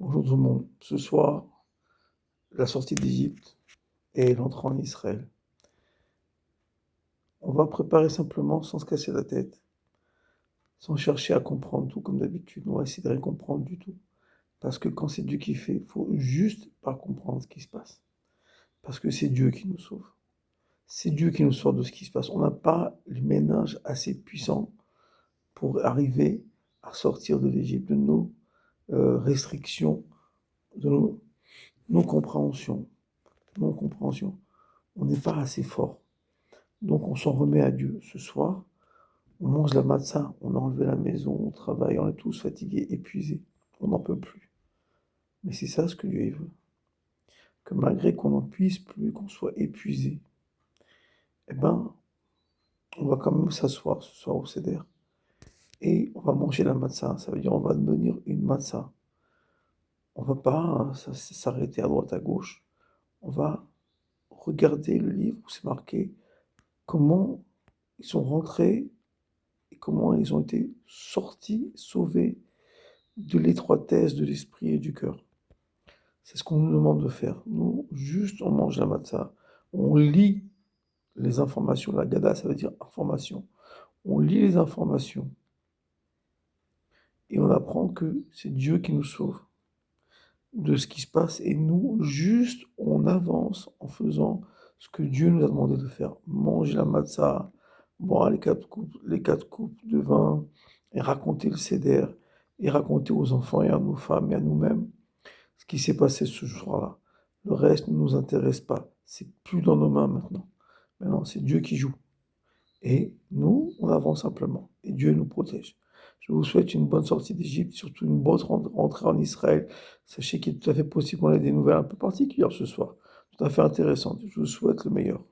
Bonjour tout le monde. Ce soir, la sortie d'Égypte et l'entrée en Israël. On va préparer simplement sans se casser la tête, sans chercher à comprendre tout comme d'habitude. On va essayer de rien comprendre du tout. Parce que quand c'est Dieu qui fait, il faut juste pas comprendre ce qui se passe. Parce que c'est Dieu qui nous sauve. C'est Dieu qui nous sort de ce qui se passe. On n'a pas le ménage assez puissant pour arriver à sortir de l'Égypte, de nos restrictions, de nos non-compréhensions. Non-compréhension. On n'est pas assez fort. Donc on s'en remet à Dieu. Ce soir, on mange la matzah, on a enlevé la maison, on travaille, on est tous fatigués, épuisés. On n'en peut plus. Mais c'est ça ce que Dieu veut. Que malgré qu'on n'en puisse plus, qu'on soit épuisé, eh ben, on va quand même s'asseoir ce soir au Seder. Et on va manger la matzah. Ça veut dire on va devenir une matzah. On va pas s'arrêter à droite à gauche. On va regarder le livre où c'est marqué comment ils sont rentrés et comment ils ont été sortis, sauvés de l'étroitesse de l'esprit et du cœur. C'est ce qu'on nous demande de faire. Nous, juste, on mange la matzah, on lit les informations. La Gada, ça veut dire information. On lit les informations et on apprend que c'est Dieu qui nous sauve de ce qui se passe et nous, juste, on avance en faisant ce que Dieu nous a demandé de faire. Manger la matzah, boire les quatre coupes de vin et raconter le seder et raconter aux enfants et à nos femmes et à nous-mêmes ce qui s'est passé ce soir-là. Le reste ne nous intéresse pas. C'est plus dans nos mains maintenant. Maintenant, c'est Dieu qui joue. Et nous, on avance simplement. Et Dieu nous protège. Je vous souhaite une bonne sortie d'Égypte, surtout une bonne rentrée en Israël. Sachez qu'il est tout à fait possible qu'on ait des nouvelles un peu particulières ce soir, tout à fait intéressantes. Je vous souhaite le meilleur.